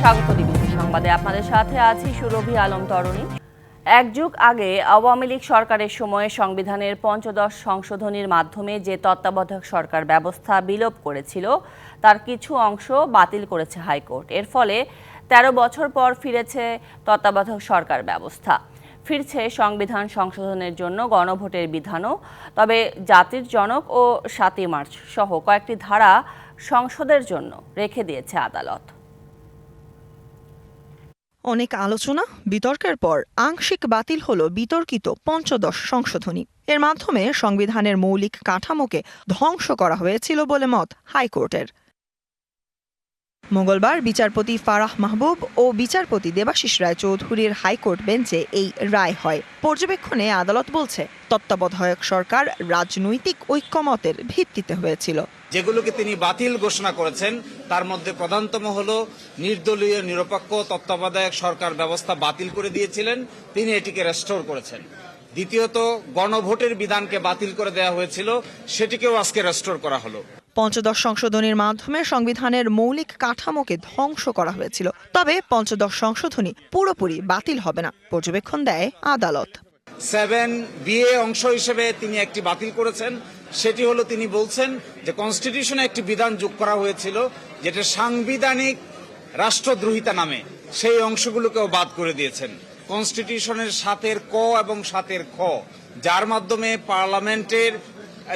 স্বাগত ডিবিসি সংবাদে আপনাদের সাথে আছি সুরভি আলম তরুণী। এক যুগ আগে আওয়ামী লীগ সরকারের সময়ে সংবিধানের পঞ্চদশ সংশোধনীর মাধ্যমে যে তত্ত্বাবধায়ক সরকার ব্যবস্থা বিলোপ করেছিল তার কিছু অংশ বাতিল করেছে হাইকোর্ট। এর ফলে ১৩ বছর পর ফিরেছে তত্ত্বাবধায়ক সরকার ব্যবস্থা, ফিরছে সংবিধান সংশোধনের জন্য গণভোটের বিধানও। তবে জাতির জনক ও ৭ই মার্চ সহ কয়েকটি ধারা সংসদের জন্য রেখে দিয়েছে আদালত। অনেক আলোচনা বিতর্কের পর আংশিক বাতিল হলো বিতর্কিত পঞ্চদশ সংশোধনী। এর মাধ্যমে সংবিধানের মৌলিক কাঠামোকে ধ্বংস করা হয়েছিল বলে মত হাইকোর্টের। মঙ্গলবার বিচারপতি ফারাহ মাহবুব ও বিচারপতি দেবাশিস রায় চৌধুরীর হাইকোর্ট বেঞ্চে এই রায় হয়। পর্যবেক্ষণে আদালত বলছে, তত্ত্বাবধায়ক সরকার রাজনৈতিক ঐক্যমতের ভিত্তিতে হয়েছিল। যেগুলোকে তিনি বাতিল ঘোষণা করেছেন তার মধ্যে প্রধানতম হলো নির্দলীয় নিরপেক্ষ তত্ত্বাবধায়ক সরকার ব্যবস্থা বাতিল করে দিয়েছিলেন, তিনি এটিকে রেস্টোর করেছেন। দ্বিতীয়ত, গণভোটের বিধানকে বাতিল করে দেওয়া হয়েছিল, সেটিকেও আজকে রেস্টোর করা হলো। পঞ্চদশ সংশোধনীর মাধ্যমে সংবিধানের মৌলিক কাঠামোকে ধ্বংস করা হয়েছিল। তবে পঞ্চদশ সংশোধনী পুরোপুরি বাতিল হবে না, পর্যবেক্ষণ দেয় আদালত। 7BA অংশ হিসেবে তিনি একটি বাতিল করেছেন, সেটি হলো তিনি বলছেন যে কনস্টিটিউশনে একটি বিধান যোগ করা হয়েছিল যেটা সাংবিধানিক রাষ্ট্রদ্রোহিতা নামে, সেই অংশগুলোকেও বাদ করে দিয়েছেন। কনস্টিটিউশনের 7 ক এবং 7 খ,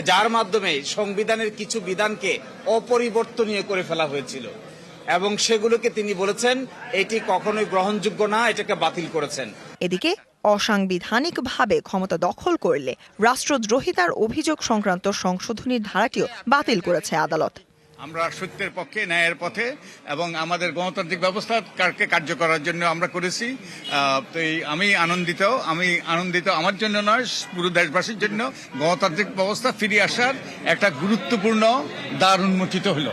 যার মাধ্যমে সংবিধানের কিছু বিধানকে অপরিবর্তনীয় করে ফেলা হয়েছিল এবং সেগুলোকে তিনি বলেছেন এটি কখনোই গ্রহণযোগ্য না, এটাকে বাতিল করেছেন। এদিকে অসাংবিধানিকভাবে ক্ষমতা দখল করলে রাষ্ট্রদ্রোহিতার অভিযোগ সংক্রান্ত সংশোধনীর ধারাটিও বাতিল করেছে আদালত। আমরা সত্যের পক্ষে, ন্যায়ের পথে এবং আমাদের গণতান্ত্রিক ব্যবস্থাকে কার্য করার জন্য আমরা করেছি। তো আমি আনন্দিত আমার জন্য নয়, পুরো দেশবাসীর জন্য গণতান্ত্রিক ব্যবস্থা ফিরে আসার একটা গুরুত্বপূর্ণ দ্বার উন্মোচিত হলো।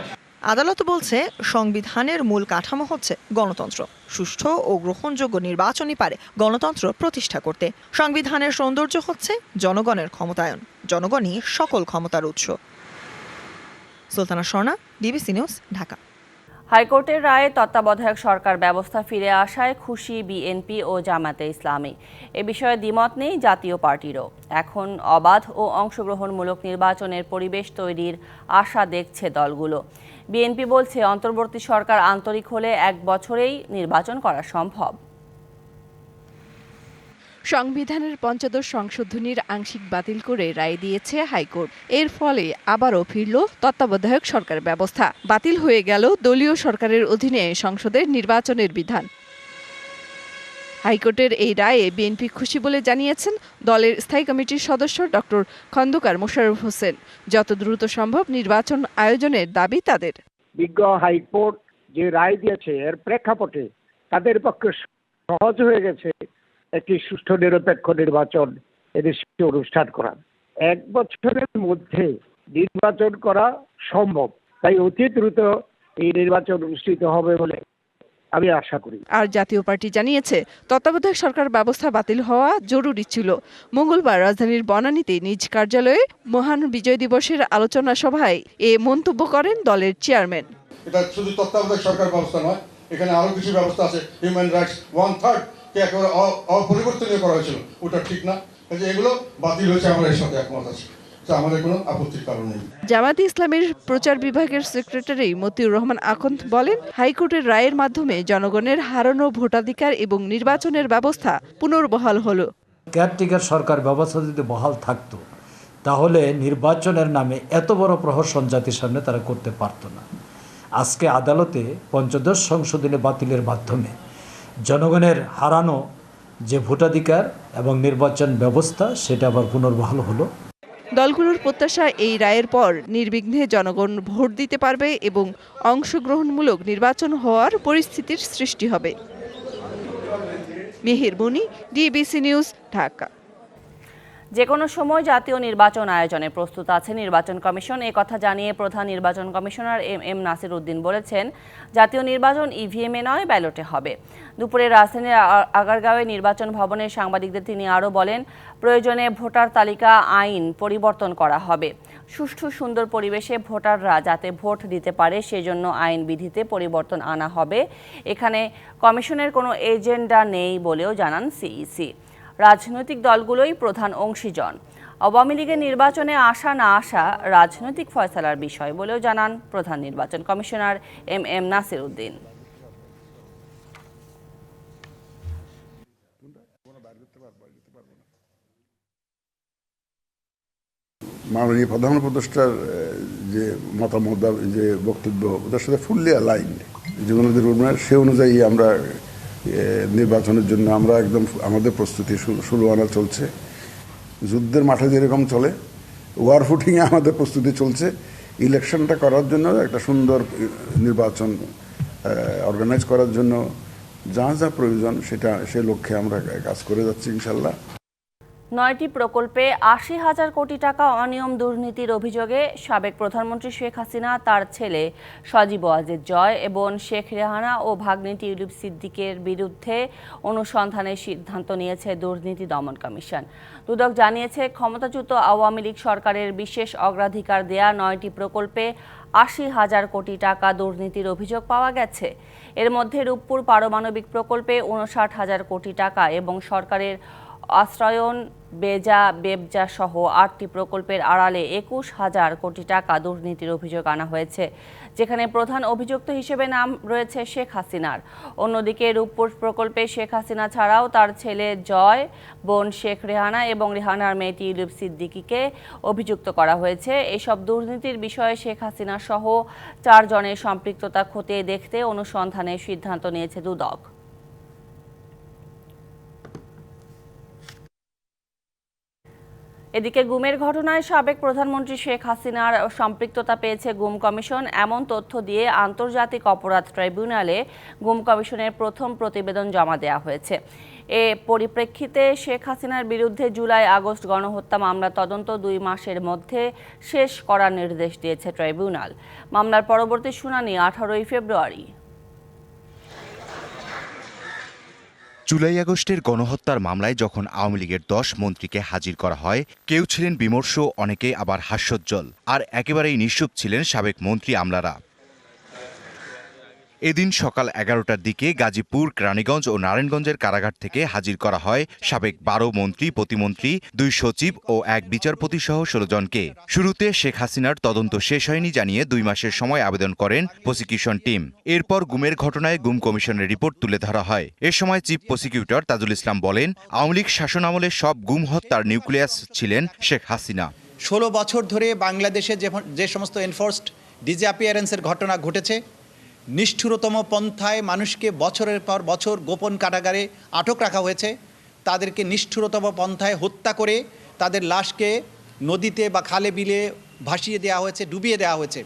আদালত বলছে, সংবিধানের মূল কাঠামো হচ্ছে গণতন্ত্র। সুষ্ঠু ও গ্রহণযোগ্য নির্বাচনই পারে গণতন্ত্র প্রতিষ্ঠা করতে। সংবিধানের সৌন্দর্য হচ্ছে জনগণের ক্ষমতায়ন, জনগণই সকল ক্ষমতার উৎস। Sultana Swarna, DBC news, Dhaka. হাইকোর্টের রায়ে তত্ত্বাবধায়ক সরকার ব্যবস্থা ফিরে আসায় খুশি বিএনপি ও জামায়াতে ইসলামী। এ বিষয়ে দ্বিমত নেই জাতীয় পার্টিরও। এখন অবাধ ও অংশগ্রহণমূলক নির্বাচনের পরিবেশ তৈরির আশা দেখছে দলগুলো। বিএনপি বলছে, অন্তর্বর্তী সরকার আন্তরিক হলে 1 বছরেই নির্বাচন করা সম্ভব। সংবিধানের পঞ্চদশ সংশোধনীর আংশিক বাতিল করে রায় দিয়েছে হাইকোর্ট। এর ফলে আবারও ফিরল তত্ত্বাবধায়ক সরকার ব্যবস্থা। বাতিল হয়ে গেল দলীয় সরকারের অধীনে সংসদের নির্বাচনের বিধান। হাইকোর্টের এই রায়ে বিএনপি খুশি বলে জানিয়েছেন দলের স্থায়ী কমিটির সদস্য ডক্টর খন্দকার মোশাররফ হোসেন। যত দ্রুত সম্ভব নির্বাচন আয়োজনের দাবি তাদের। বিজ্ঞ হাইকোর্ট যে রায় দিয়েছে এর প্রেক্ষাপটে তাদের পক্ষে সহজ হয়ে গেছে একটি সুষ্ঠু নিরপেক্ষ নির্বাচন এদেশে অনুষ্ঠান করা। 1 বছরের মধ্যে নির্বাচন করা সম্ভব, তাই অতি দ্রুত এই নির্বাচন অনুষ্ঠিত হবে বলে আমি আশা করি। আর জাতীয় পার্টি জানিয়েছে, তত্ত্বাবধায়ক সরকার ব্যবস্থা বাতিল হওয়া জরুরি ছিল। মঙ্গলবার রাজধানীর বনানীতে নিজ কার্যালয়ে মহান বিজয় দিবসের আলোচনা সভায় এ মন্তব্য করেন দলের চেয়ারম্যান। এটা শুধু তত্ত্বাবধায়ক সরকার ব্যবস্থা নয়, এখানে আরো কিছু ব্যবস্থা আছে। হিউম্যান রাইটস 1/3 কে একেবারে অপরিবর্তনীয় করা হয়েছিল, ওটা ঠিক না। এগুলো বাতিল হয়েছে, আমরা এর সাথে একমত আছি, আমাদের কোনো আপত্তির কারণ নেই। জামায়াতে ইসলামের প্রচার বিভাগের সেক্রেটারি মতিউর রহমান আখন্দ বলেন, হাইকোর্টের রায়ের মাধ্যমে জনগণের হারানো ভোটাধিকার এবং নির্বাচনের ব্যবস্থা পুনর্বহাল হলো। কেয়ারটেকার সরকার ব্যবস্থা যদি বহাল থাকতো তাহলে নির্বাচনের নামে এত বড় প্রহসন জাতির সামনে তারা করতে পারত না। আজকে আদালতে পঞ্চদশ সংশোধনী বাতিলের মাধ্যমে জনগণের হারানো যে ভোটাধিকার এবং নির্বাচন ব্যবস্থা সেটা আবার পুনর্বহাল হলো। দলগুলোর প্রত্যাশা, এই রায়ের পর নির্বিঘ্নে জনগণ ভোট দিতে পারবে এবং অংশগ্রহণমূলক নির্বাচন হওয়ার পরিস্থিতির সৃষ্টি হবে। মেহের বনি, ডিবিসি নিউজ, ঢাকা। যে কোনো সময় জাতীয় নির্বাচন আয়োজনে প্রস্তুত আছে নির্বাচন কমিশন। কথা জানিয়ে প্রধান নির্বাচন কমিশনার এম নাসির উদ্দিন বলেছেন, জাতীয় নির্বাচন ইভিএমে নয়, ব্যালটে হবে। দুপুরে রাজধানীর আগারগাঁওয়ে নির্বাচন ভবনের সাংবাদিকদের তিনি আরও বলেন, প্রয়োজনে ভোটার তালিকা আইন পরিবর্তন করা হবে। সুষ্ঠু সুন্দর পরিবেশে ভোটাররা যাতে ভোট দিতে পারে সেজন্য আইন বিধিতে পরিবর্তন আনা হবে। এখানে কমিশনের কোনো এজেন্ডা নেই বলেও জানান সিইসি। রাজনৈতিক দলগুলোই প্রধান অংশীজন। আওয়ামী লীগের নির্বাচনে আসা না আসা রাজনৈতিক ফয়সালার বিষয় বলেও জানান প্রধান নির্বাচন কমিশনার এম নাসির উদ্দিন। মাননীয় প্রধান উপদেষ্টার যে মতামত, যে বক্তব্য, ওদের সাথে ফুললি অ্যালাইন্ড। যেগুলো সে অনুযায়ী আমরা নির্বাচনের জন্য আমরা একদম আমাদের প্রস্তুতি শুরু আনা চলছে। যুদ্ধের মাঠে যেরকম চলে, ওয়ার ফুটিংয়ে আমাদের প্রস্তুতি চলছে। ইলেকশনটা করার জন্য, একটা সুন্দর নির্বাচন অর্গানাইজ করার জন্য যা যা প্রয়োজন সে লক্ষ্যে আমরা কাজ করে যাচ্ছি ইনশাল্লাহ। 9টি প্রকল্পে 80,000 কোটি টাকা অনিয়ম দুর্নীতির অভিযোগে সাবেক প্রধানমন্ত্রী শেখ হাসিনা, তার ছেলে সজীব ওয়াজেদ জয় এবং শেখ রেহানা ও ভাগ্নে টিউলিপ সিদ্দিকের বিরুদ্ধে অনুসন্ধানের সিদ্ধান্ত নিয়েছে দুর্নীতি দমন কমিশন। দুদক জানিয়েছে, ক্ষমতাচ্যুত আওয়ামী লীগ সরকারের বিশেষ অগ্রাধিকার দেয়া 9টি প্রকল্পে 80,000 কোটি টাকা দুর্নীতির অভিযোগ পাওয়া গেছে। এর মধ্যে রূপপুর পারমাণবিক প্রকল্পে 59,000 কোটি টাকা এবং সরকারের আশ্রয়ন, বেবজা সহ 8টি প্রকল্পের আড়ালে 21,000 কোটি টাকা দুর্নীতির অভিযোগ আনা হয়েছে, যেখানে প্রধান অভিযুক্ত হিসেবে নাম রয়েছে শেখ হাসিনার। অন্যদিকে রূপপুর প্রকল্পে শেখ হাসিনা ছাড়াও তার ছেলে জয়, বোন শেখ রেহানা এবং রেহানার মেয়ে টিউলিপ সিদ্দিকীকে অভিযুক্ত করা হয়েছে। এসব দুর্নীতির বিষয়ে শেখ হাসিনা সহ 4 জনের সম্পৃক্ততা খতিয়ে দেখতে অনুসন্ধানের সিদ্ধান্ত নিয়েছে দুদক। এদিকে গুমের ঘটনায় সাবেক প্রধানমন্ত্রী শেখ হাসিনার সম্পৃক্ততা পেয়েছে গুম কমিশন। এমন তথ্য দিয়ে আন্তর্জাতিক অপরাধ ট্রাইব্যুনালে গুম কমিশনের প্রথম প্রতিবেদন জমা দেওয়া হয়েছে। এ পরিপ্রেক্ষিতে শেখ হাসিনার বিরুদ্ধে জুলাই-আগস্ট গণহত্যা মামলা তদন্ত 2 মাসের মধ্যে শেষ করার নির্দেশ দিয়েছে ট্রাইব্যুনাল। মামলার পরবর্তী শুনানি 18 ফেব্রুয়ারি। জুলাই-আগস্টের গণহত্যার মামলায় যখন আওয়ামী লীগের 10 মন্ত্রীকে হাজির করা হয়, কেউ ছিলেন বিমর্ষ, অনেকে আবার হাস্যোজ্জ্বল, আর একেবারেই নিশ্চুপ ছিলেন সাবেক মন্ত্রী আমলারা। এদিন সকাল 11টার দিকে গাজীপুর, কেরানীগঞ্জ ও নারায়ণগঞ্জের কারাগার থেকে হাজির করা হয় সাবেক 12 মন্ত্রী, প্রতিমন্ত্রী, 2 সচিব ও 1 বিচারপতি সহ 16 জনকে। শুরুতে শেখ হাসিনার তদন্ত শেষ হয়নি জানিয়ে 2 মাসের সময় আবেদন করেন প্রসিকিউশন টিম। এরপর গুমের ঘটনায় গুম কমিশনের রিপোর্ট তুলে ধরা হয়। এ সময় চিফ প্রসিকিউটর তাজুল ইসলাম বলেন, আওয়ামী লীগ শাসনামলে সব গুম হত্যার নিউক্লিয়াস ছিলেন শেখ হাসিনা। 16 বছর ধরে বাংলাদেশে যে সমস্ত এনফোর্সড ডিসঅ্যাপিয়ারেন্সের ঘটনা ঘটেছে, নিষ্ঠুরতম পন্থায় মানুষকে বছরের পর বছর গোপন কারাগারে আটক রাখা হয়েছে, তাদেরকে নিষ্ঠুরতম পন্থায় হত্যা করে তাদের লাশকে নদীতে বা খালে বিলে ভাসিয়ে দেওয়া হয়েছে, ডুবিয়ে দেওয়া হয়েছে।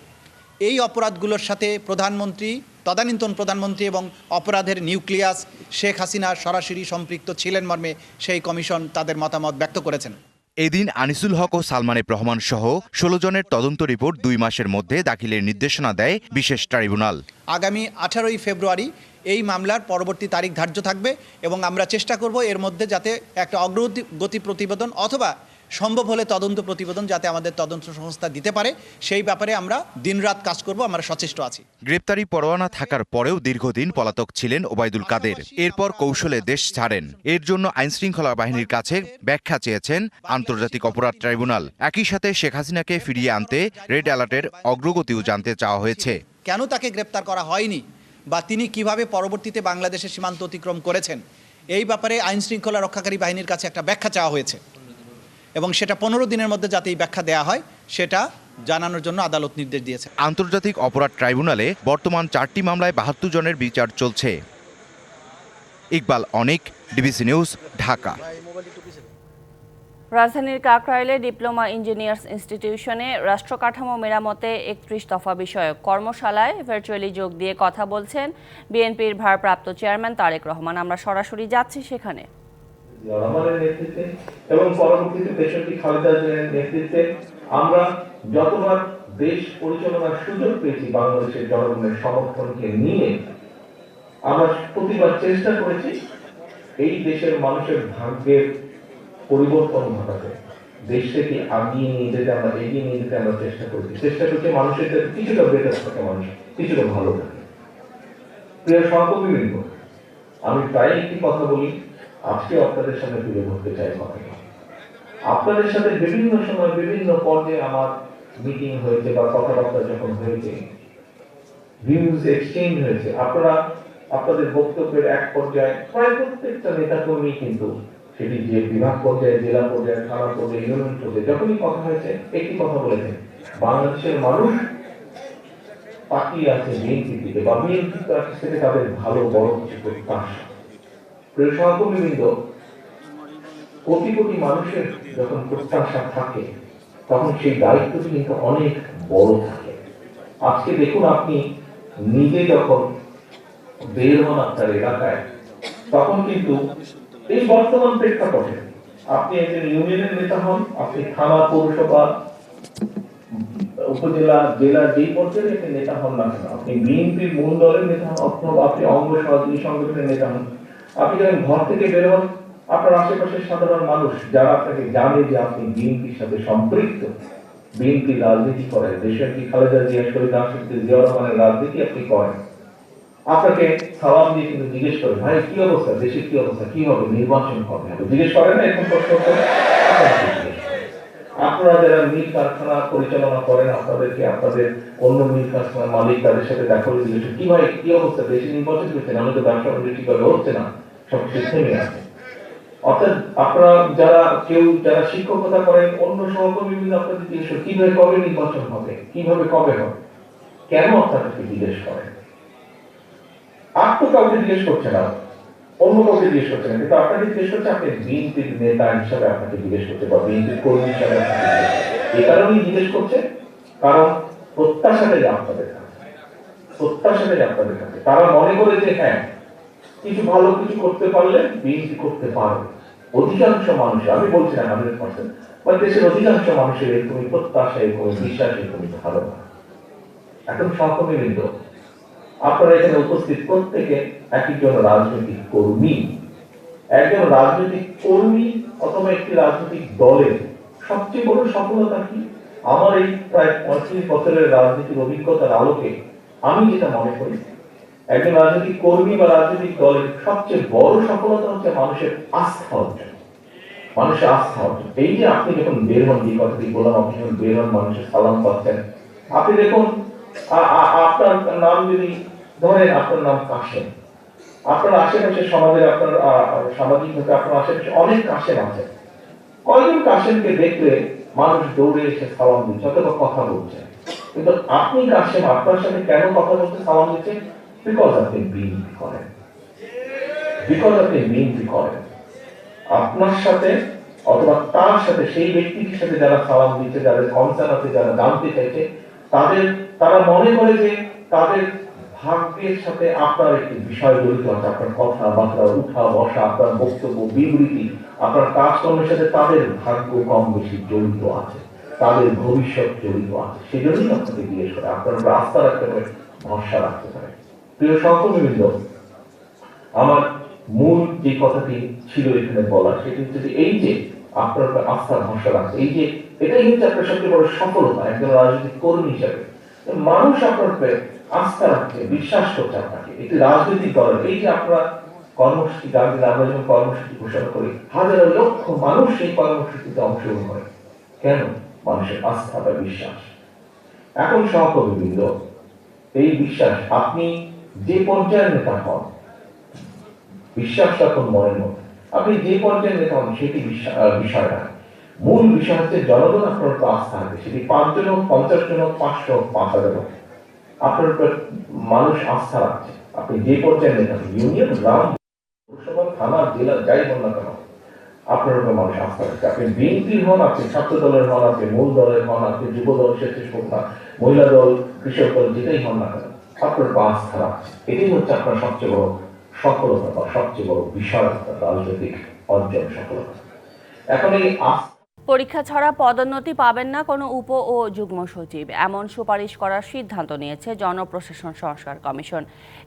এই অপরাধগুলোর সাথে প্রধানমন্ত্রী, তদানীন্তন প্রধানমন্ত্রী এবং অপরাধের নিউক্লিয়াস শেখ হাসিনা সরাসরি সম্পৃক্ত ছিলেন মর্মে সেই কমিশন তাদের মতামত ব্যক্ত করেছেন। এদিন আনিসুল হক ও সালমান রহমান সহ 16 জনের তদন্ত রিপোর্ট 2 মাসের মধ্যে দাখিলের নির্দেশনা দেয় বিশেষ ট্রাইব্যুনাল। আগামী 18 ফেব্রুয়ারি এই মামলার পরবর্তী তারিখ ধার্য থাকবে এবং আমরা চেষ্টা করব এর মধ্যে যাতে একটা অগ্রগতি প্রতিবেদন অথবা সম্ভব হলে তদন্ত প্রতিবেদন যাতে আমাদের তদন্ত সংস্থা দিতে পারে, সেই ব্যাপারে আমরা দিনরাত কাজ করব, আমরা সচেষ্ট আছি। গ্রেপ্তারি পরোয়ানা থাকার পরেও দীর্ঘদিন পলাতক ছিলেন ওবায়দুল কাদের। এরপর কৌশলে দেশ ছাড়েন। এর জন্য আইনশৃঙ্খলা বাহিনীর কাছে ব্যাখ্যা চেয়েছেন আন্তর্জাতিক অপরাধ ট্রাইব্যুনাল। একই সাথে শেখ হাসিনাকে ফিরিয়ে আনতে রেড অ্যালার্টের অগ্রগতিও জানতে চাওয়া হয়েছে। কেন তাকে গ্রেপ্তার করা হয়নি বা তিনি কিভাবে পরবর্তীতে বাংলাদেশের সীমান্ত অতিক্রম করেছেন, এই ব্যাপারে আইনশৃঙ্খলা রক্ষাকারী বাহিনীর কাছে একটা ব্যাখ্যা চাওয়া হয়েছে এবং সেটা 15 দিনের মধ্যে যাতে এই ব্যাখ্যা দেওয়া হয় সেটা জানানোর জন্য আদালত নির্দেশ দিয়েছে। আন্তর্জাতিক অপরাধ ট্রাইব্যুনালে বর্তমান 4টি মামলায় 72 জনের বিচার চলছে। ইকবাল অনিক, ডিবিসি নিউজ, ঢাকা। রাজধানীর কাকরাইলে ডিপ্লোমা ইঞ্জিনিয়ার্স ইনস্টিটিউশনে রাষ্ট্র কাঠামো মেরামতে 31 দফা বিষয়ক কর্মশালায় ভার্চুয়ালি যোগ দিয়ে কথা বলছেন বিএনপির ভারপ্রাপ্ত চেয়ারম্যান তারেক রহমান। আমরা সরাসরি যাচ্ছি সেখানে। রহমানের নেতৃত্বে এবং পরবর্তীতে দেশটি খালেদা জিয়ার নেতৃত্বে আমরা যতবার দেশ পরিচালনার সুযোগ পেয়েছি বাংলাদেশের জনগণের সমর্থনকে নিয়ে, আমরা প্রতিবার চেষ্টা করেছি এই দেশের মানুষের ভাগ্যের পরিবর্তন ঘটাতে। দেশটাকে এগিয়ে নিয়ে যেতে আমরা চেষ্টা করছি মানুষের যাতে কিছুটা বেটার থাকে, মানুষ কিছুটা ভালো থাকে। প্রিয় সহকর্মীবৃন্দ, আমি প্রায় একটি কথা বলি, আজকে আপনাদের সামনে তুলে ধরতে চাই কথাটা। আপনাদের সাথে বিভিন্ন সময় বিভিন্ন পর্যায়ে আমার মিটিং হয়েছে বা কথাবার্তা যখন হয়েছে, ভিউজ এক্সচেঞ্জ হয়েছে, আপনারা আপনাদের বক্তব্যের এক পর্যায়ে প্রায় প্রত্যেকটা নেতাকর্মী কিন্তু সেটি যে বিভাগ পর্যায়ে, জেলা পর্যায়ে, থানা পর্যায়ে, ইউনিয়ন পর্যায়ে যখনই কথা হয়েছে একটি কথা বলেছেন, বাংলাদেশের মানুষ তাকিয়ে আছে বিএনপির দিকে বা বিএনপির কাছ থেকে তাদের ভালো বড় কিছু প্রত্যাশা। প্রিয় সহকর্মীবৃন্দ, কোটি কোটি মানুষের যখন প্রত্যাশা থাকে তখন সেই দায়িত্বটি কিন্তু অনেক বড় থাকে। আজকে দেখুন, আপনি নিজে যখন বের হন আপনার এলাকায়, তখন কিন্তু এই বর্তমান প্রেক্ষাপটে আপনি একজন ইউনিয়নের নেতা হন, আপনি থানা, পৌরসভা, উপজেলা, জেলা যেই পর্যায়ে একটি নেতা হন না কেন, আপনি বিএনপির মূল দলের নেতা হন অথবা আপনি অঙ্গ সহযোগী সংগঠনের নেতা হন, আপনি যখন ঘর থেকে বের হন, আপনার আশেপাশের সাধারণ মানুষ যারা আপনাকে জানে যে আপনি বিএনপির সাথে সম্পৃক্ত, বিএনপি রাজনীতি করেন, দেশের কি খালেদা জিয়া, শহীদ রাষ্ট্রপতি জিয়াউর রহমানের রাজনীতি আপনি করেন, আপনাকে সালাম দিয়ে কিন্তু জিজ্ঞেস করে, ভাই কি অবস্থা, দেশের কি অবস্থা, কি হবে, নির্বাচন কবে হবে, জিজ্ঞেস করেন না এখন প্রশ্ন করে? আপনারা যারা মিল কারখানা পরিচালনা করেন, আপনাদেরকে আপনাদের অন্য মিল কারখানার মালিক তাদের সাথে দেখা করে জিজ্ঞেস, কি ভাই কি অবস্থা, দেশে নির্বাচন করছেন, আমি তো ব্যবসা বাণিজ্য ঠিকভাবে হচ্ছে না, সবকিছু থেমে আছে। অর্থাৎ আপনারা যারা শিক্ষকতা করেন, অন্য সহকর্মী মিলে আপনাদের জিজ্ঞেস কিভাবে কবে নির্বাচন হবে, কিভাবে কবে হবে, কেন আপনাদেরকে জিজ্ঞেস করেন? আর তো কাউকে জিজ্ঞেস করছে না, অন্য কাউকে জিজ্ঞেস করছে না, কিন্তু আপনাকে জিজ্ঞেস করছে, আপনি বিএনপির নেতা হিসাবে আপনাকে জিজ্ঞেস করছে বা বিএনপির কর্মী হিসাবে আপনাকে জিজ্ঞেস করছে। এই কারণেই জিজ্ঞেস করছে কারণ প্রত্যাশাটাই আপনাদের কাছে তারা মনে করে যে হ্যাঁ, কিছু ভালো কিছু করতে পারলে বিএনপি করতে পারবে। অধিকাংশ মানুষ, আমি বলছি না 100%, বা দেশের অধিকাংশ মানুষের এরকমই প্রত্যাশা, এরকমই বিশ্বাস, এরকমই ধারণা। এখন সহকর্মীবৃন্দ, আপনারা এখানে উপস্থিত প্রত্যেকে একজন রাজনৈতিক কর্মী। একজন রাজনৈতিক কর্মী অথবা একটি রাজনৈতিক দলের সবচেয়ে বড় সফলতা কি? আমার এই প্রায় 35 বছরের রাজনীতির অভিজ্ঞতার আলোকে আমি যেটা মনে করি, একজন রাজনৈতিক কর্মী বা রাজনৈতিক দলের সবচেয়ে বড় সফলতা হচ্ছে মানুষের আস্থা অর্জন। মানুষের আস্থা অর্জন। এই যে আপনি যখন বের হন, যে কথাটি বললাম, আপনি যখন বের হন, মানুষের সালাম পাচ্ছেন, আপনি দেখুন আপনার নাম যদি ধরেন, আপনার নাম কাশেম, আপনার আশেপাশে সমাজের, আপনার সামাজিক ভাবে আপনার আশেপাশে অনেক কাশেম আছে। কয়জন কাশেমকে দেখলে মানুষ দৌড়ে এসে সালাম দিচ্ছে অথবা কথা বলছে, কিন্তু আপনি কাশেম, আপনার সাথে কেন কথা বলতে সালাম দিচ্ছেন? বিকজ আপনি বিএনপি করেন, আপনার সাথে অথবা তার সাথে, সেই ব্যক্তির সাথে যারা সালাম দিচ্ছে, যাদের কনসার্ন আছে, যারা জানতে চাইছে, তারা মনে করে যে তাদের ভাগ্যের সাথে আপনার একটি বিষয় জড়িত আছে, আপনার কথাবার্তা, উঠা বসা, আপনার বক্তব্য, বিবৃতি, আপনার কাজকর্মের সাথে তাদের ভাগ্য কম বেশি জড়িত আছে, তাদের ভবিষ্যৎ জড়িত আছে। সেই জন্যই আপনাকে জিজ্ঞেস করে, আপনার উপর আস্থা রাখতে পারে, ভরসা রাখতে পারে। প্রিয় সহকর্মীবৃন্দ, আমার মূল যে কথাটি ছিল এখানে বলা, সেটি হচ্ছে যে এই যে আপনার উপর আস্থা ভরসা রাখছে, এই যে এটাই হচ্ছে আপনার সবচেয়ে বড় সফলতা একজন রাজনৈতিক কর্মী হিসাবে। মানুষ আপনার উপরে আস্থা রাখছে, বিশ্বাস করছে আপনাকে, একটি রাজনৈতিক দলের। এই যে আপনারা কর্মসূচি, আমরা যখন কর্মসূচি ঘোষণা করি, হাজার লক্ষ মানুষ সেই কর্মসূচিতে অংশগ্রহণ করে, কেন? মানুষের আস্থা বা বিশ্বাস। এখন সহকর্মীবৃন্দ, এই বিশ্বাস, আপনি যে পর্যায়ের নেতা হন, বিশ্বাস রাখুন মনের মধ্যে, আপনি যে পর্যায়ের নেতা হন সেটি বিষয় না। মূল বিষয় হচ্ছে জনগণ আপনার উপর আস্থা আছে, সেটি 5 জন হোক, 50 জন হোক, 500 হোক, 5000 হোক, আপনার উপর মানুষ আস্থা রাখছে। আপনি যে পর্যায়ের নেতা, ইউনিয়ন, গ্রাম, পৌরসভা, থানা, জেলা, যাই হন না কেন, আপনার উপর মানুষ আস্থা রাখছে। আপনি বিএনপি হন, আপনি ছাত্র দলের হন, আপনি মূল দলের হন, আপনি যুব দল, স্বেচ্ছাসেবক না, মহিলা দল, কৃষক দল, যেটাই হন না কেন, আপনার উপর আস্থা রাখছে। এটাই হচ্ছে আপনার সবচেয়ে বড় সফলতা বা সবচেয়ে বড় বিষয়, রাজনৈতিক অর্জন সফলতা। এখন এই পরীক্ষা ছাড়া পদোন্নতি পাবেন না কোনো উপ ও যুগ্ম সচিব, এমন সুপারিশ করার সিদ্ধান্ত নিয়েছে জনপ্রশাসন সংস্কার কমিশন।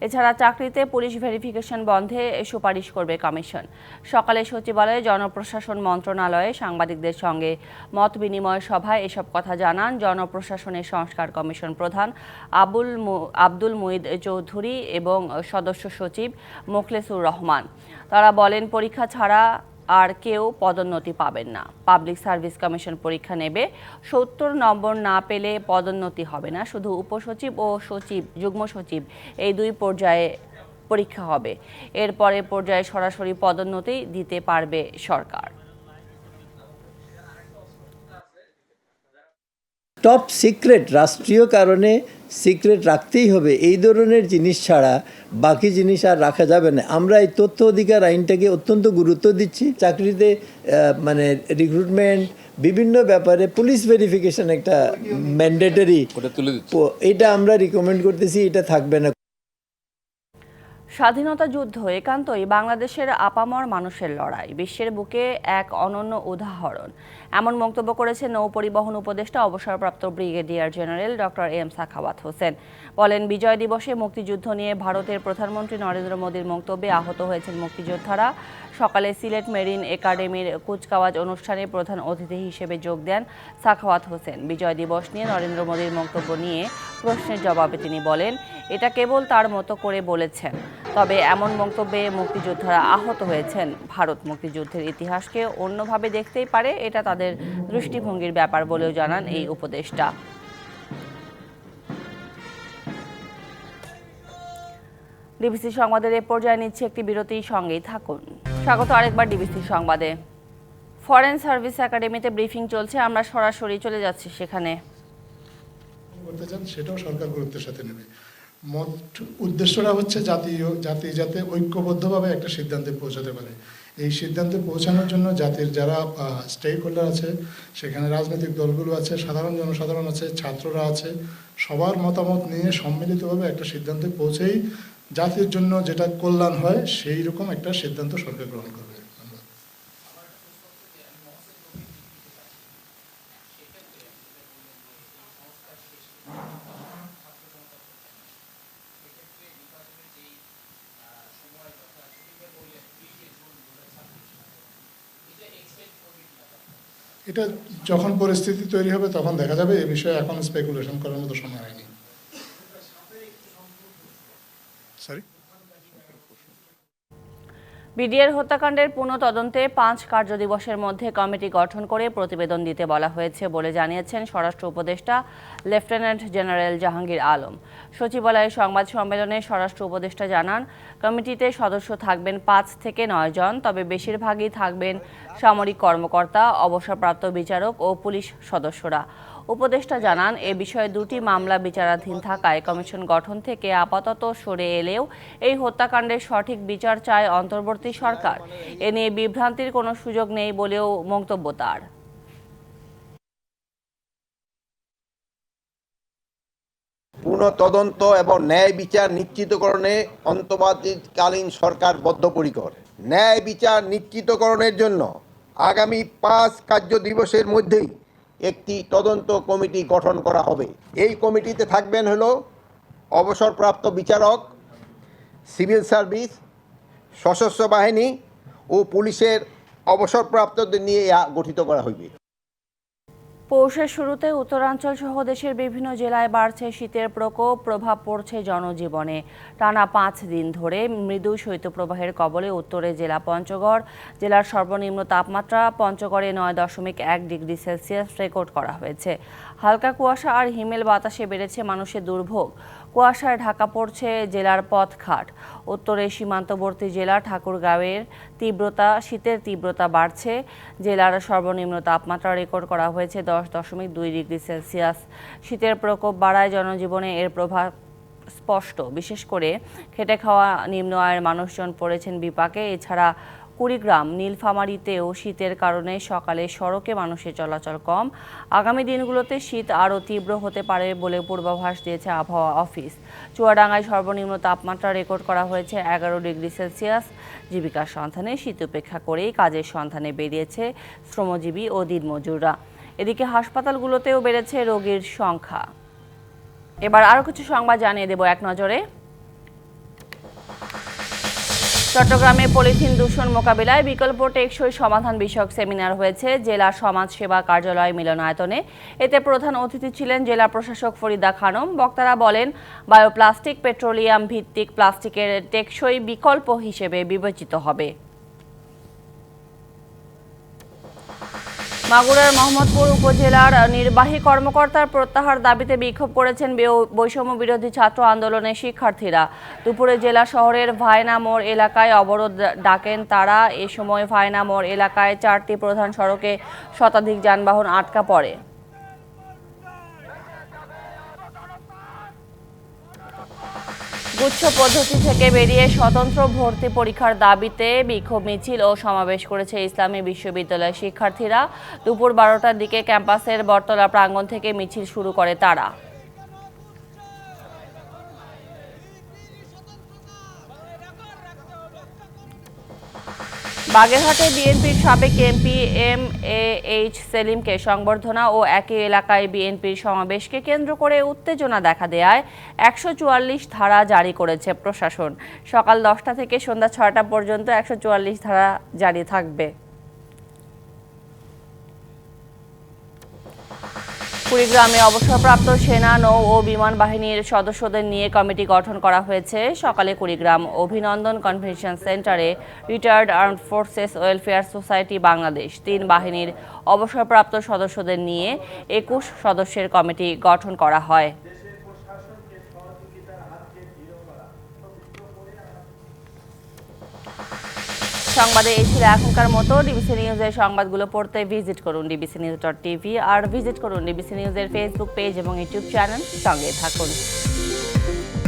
এছাড়া চাকরিতে পুলিশ ভেরিফিকেশন বন্ধে সুপারিশ করবে কমিশন। সকালে সচিবালয়ে জনপ্রশাসন মন্ত্রণালয়ে সাংবাদিকদের সঙ্গে মত বিনিময় সভায় এসব কথা জানান জনপ্রশাসনের সংস্কার কমিশন প্রধান আব্দুল মুঈদ চৌধুরী এবং সদস্য সচিব মোখলেসুর রহমান। তারা বলেন, পরীক্ষা ছাড়া আর কেউ পদোন্নতি পাবেন না। পাবলিক সার্ভিস কমিশন পরীক্ষা নেবে, 70 নম্বর না পেলে পদোন্নতি হবে না। শুধু উপসচিব ও সচিব, যুগ্ম সচিব এই 2 পর্যায়ে পরীক্ষা হবে। এরপরে পর্যায়ে সরাসরি পদোন্নতি দিতে পারবে সরকার। টপ সিক্রেট, রাষ্ট্রীয় কারণে সিক্রেট রাখতেই হবে, এই ধরনের জিনিস ছাড়া বাকি জিনিস আর রাখা যাবে না। আমরা এই তথ্য অধিকার আইনটাকে অত্যন্ত গুরুত্ব দিচ্ছি। চাকরিতে মানে রিক্রুটমেন্ট, বিভিন্ন ব্যাপারে পুলিশ ভেরিফিকেশন একটা ম্যান্ডেটরি, এটা আমরা রিকমেন্ড করতেছি, এটা থাকবে না। স্বাধীনতা যুদ্ধ একান্তই বাংলাদেশের আপামর মানুষের লড়াই, বিশ্বের বুকে এক অনন্য উদাহরণ, এমন মন্তব্য করেছেন নৌ পরিবহন উপদেষ্টা অবসরপ্রাপ্ত brigadier general doctor M Sakhawat Hossain. বলেন, বিজয় দিবসে মুক্তিযুদ্ধ নিয়ে ভারতের প্রধানমন্ত্রী নরেন্দ্র মোদীর মন্তব্যে আহত হয়েছেন মুক্তিযোদ্ধারা। সকালে সিলেট মেরিন একাডেমির কুচকাওয়াজ অনুষ্ঠানে প্রধান অতিথি হিসেবে যোগ দেন সাখাওয়াত হোসেন। বিজয় দিবস নিয়ে নরেন্দ্র মোদীর মন্তব্য নিয়ে প্রশ্নের জবাবে তিনি বলেন, এটা কেবল তার মতো করে বলেছেন, তবে এমন মন্তব্যে মুক্তিযোদ্ধারা আহত হয়েছেন। ভারত মুক্তিযুদ্ধের ইতিহাসকে অন্যভাবে দেখতেই পারে, এটা তাদের দৃষ্টিভঙ্গির ব্যাপার বলেও জানান এই উপদেষ্টা। ডিবিসি সংবাদের এ পর্যায়ে নিচ্ছে একটি বিরতি, সঙ্গেই থাকুন। স্বাগত আরেকবার ডিবিসি সংবাদে। ফরেন সার্ভিস একাডেমিতে ব্রিফিং চলছে, আমরা সরাসরি চলে যাচ্ছি সেখানে। করতে চান সেটাও সরকার গুরুত্বের সাথে নেবে। মোট উদ্দেশ্যটা হচ্ছে জাতি যাতে ঐক্যবদ্ধভাবে একটা সিদ্ধান্তে পৌঁছাতে পারে। এই সিদ্ধান্তে পৌঁছানোর জন্য জাতির যারা স্টেক হোল্ডার আছে, সেখানে রাজনৈতিক দলগুলো আছে, সাধারণ জনসাধারণ আছে, ছাত্ররা আছে, সবার মতামত নিয়ে সম্মিলিতভাবে একটা সিদ্ধান্তে পৌঁছেই জাতির জন্য যেটা কল্যাণ হয় সেই রকম একটা সিদ্ধান্ত সরকার গ্রহণ করবে। এটা যখন পরিস্থিতি তৈরি হবে তখন দেখা যাবে, এই বিষয়ে এখন স্পেকুলেশন করার মতো সময় হয়নি। সরি, বিডিআর হত্যাকাণ্ডের পুনঃতদন্তে 5 কার্যদিবসের মধ্যে কমিটি গঠন করে প্রতিবেদন দিতে বলা হয়েছে বলে জানিয়েছেন স্বরাষ্ট্র উপদেষ্টা লেফটেন্যান্ট জেনারেল জাহাঙ্গীর আলম। সচিবালয়ে সংবাদ সম্মেলনে স্বরাষ্ট্র উপদেষ্টা জানান, কমিটিতে সদস্য থাকবেন 5 থেকে 9 জন, তবে বেশিরভাগই থাকবেন সামরিক কর্মকর্তা, অবসরপ্রাপ্ত বিচারক ও পুলিশ সদস্যরা। উপদেষ্টা জানান, এ বিষয়ে 2টি মামলা বিচারাধীন থাকায় কমিশন গঠন থেকে আপাতত সরে এলেও এই হত্যাকাণ্ডের সঠিক বিচার চায় অন্তর্বর্তী সরকার। এ নিয়ে বিভ্রান্তির কোনো সুযোগ নেই বলেও মন্তব্য তার। পুনঃতদন্ত এবং ন্যায় বিচার নিশ্চিতকরণে অন্তর্বর্তীকালীন সরকার বদ্ধপরিকর। ন্যায় বিচার নিশ্চিতকরণের জন্য আগামী 5 কার্যদিবসের মধ্যেই একটি তদন্ত কমিটি গঠন করা হবে। এই কমিটিতে থাকবেন হলো অবসরপ্রাপ্ত বিচারক, সিভিল সার্ভিস, সশস্ত্র বাহিনী ও পুলিশের অবসরপ্রাপ্তদের নিয়ে গঠিত করা হইবে। পৌষের শুরুতে উত্তরাঞ্চল সহ দেশের বিভিন্ন জেলায় বাড়ছে শীতের প্রকোপ, প্রভাব পড়ছে জনজীবনে। টানা 5 দিন ধরে মৃদু শৈত্যপ্রবাহের কবলে উত্তরে জেলা পঞ্চগড়। জেলার সর্বনিম্ন তাপমাত্রা পঞ্চগড়ে 9.1 ডিগ্রি সেলসিয়াস রেকর্ড করা হয়েছে। হালকা কুয়াশা আর হিমেল বাতাসে বেড়েছে মানুষের দুর্ভোগ। কুয়াশায় ঢাকা পড়ছে জেলার পথঘাট। উত্তরে সীমান্তবর্তী জেলা ঠাকুরগাঁওয়ের শীতের তীব্রতা বাড়ছে। জেলার সর্বনিম্ন তাপমাত্রা রেকর্ড করা হয়েছে 10.2 ডিগ্রি সেলসিয়াস। শীতের প্রকোপ বাড়ায় জনজীবনে এর প্রভাব স্পষ্ট। বিশেষ করে খেটে খাওয়া নিম্ন আয়ের মানুষজন পড়েছেন বিপাকে। এছাড়া কুড়িগ্রাম নীলফামারীতেও শীতের কারণে সকালে সড়কে মানুষের চলাচল কম। আগামী দিনগুলোতে শীত আরও তীব্র হতে পারে বলে পূর্বাভাস দিয়েছে আবহাওয়া অফিস। চুয়াডাঙ্গায় সর্বনিম্ন তাপমাত্রা রেকর্ড করা হয়েছে 11 ডিগ্রি সেলসিয়াস। জীবিকার সন্ধানে শীত উপেক্ষা করেই কাজের সন্ধানে বেরিয়েছে শ্রমজীবী ও দিনমজুররা। এদিকে হাসপাতালগুলোতেও বেড়েছে রোগীর সংখ্যা। এবার আরও কিছু সংবাদ জানিয়ে দেব এক নজরে। চট্টগ্রামে পলিথিন দূষণ মোকাবিলায় বিকল্প টেকসই সমাধান বিষয়ক সেমিনার হয়েছে জেলা সমাজ সেবা কার্যালয় মিলনায়তনে। এতে প্রধান অতিথি ছিলেন জেলা প্রশাসক ফরিদা খানম। বক্তারা বলেন, বায়োপ্লাস্টিক পেট্রোলিয়াম ভিত্তিক প্লাস্টিকের টেকসই বিকল্প হিসেবে বিবেচিত হবে। মাগুরার মোহাম্মদপুর উপজেলার নির্বাহী কর্মকর্তার প্রত্যাহার দাবিতে বিক্ষোভ করেছেন বৈষম্য বিরোধী ছাত্র আন্দোলনের শিক্ষার্থীরা। দুপুরে জেলা শহরের ভায়না মোড় এলাকায় অবরোধ ডাকেন তারা। এ সময় ভায়না মোড় এলাকায় 4টি প্রধান সড়কে শতাধিক যানবাহন আটকা পড়ে। গুচ্ছ পদ্ধতি থেকে বেরিয়ে স্বতন্ত্র ভর্তি পরীক্ষার দাবিতে বিক্ষোভ মিছিল ও সমাবেশ করেছে ইসলামী বিশ্ববিদ্যালয়ের শিক্ষার্থীরা। দুপুর 12টার দিকে ক্যাম্পাসের বটতলা প্রাঙ্গণ থেকে মিছিল শুরু করে তারা। বাগেরহাটে বিএনপির সাবেক এমপি MAH সেলিমকে সংবর্ধনা ও একই এলাকায় বিএনপির সমাবেশকে কেন্দ্র করে উত্তেজনা দেখা দেয়ায় 144 ধারা জারি করেছে প্রশাসন। সকাল 10টা থেকে সন্ধ্যা 6টা পর্যন্ত 144 ধারা জারি থাকবে। কুড়িগ্রামে অবসরপ্রাপ্ত সেনা, নৌ ও বিমান বাহিনীর সদস্যদের নিয়ে কমিটি গঠন করা হয়েছে। সকালে কুড়িগ্রাম অভিনন্দন কনভেনশন সেন্টারে retired armed forces welfare society Bangladesh 3 বাহিনীর অবসরপ্রাপ্ত সদস্যদের নিয়ে 21 সদস্যের কমিটি গঠন করা হয়। সংবাদে এই ছিল এখনকার মতো। ডিবিসি নিউজের সংবাদগুলো পড়তে ভিজিট করুন dbcnews.tv আর ভিজিট করুন ডিবিসি নিউজের ফেসবুক পেজ এবং ইউটিউব চ্যানেল। সঙ্গে থাকুন।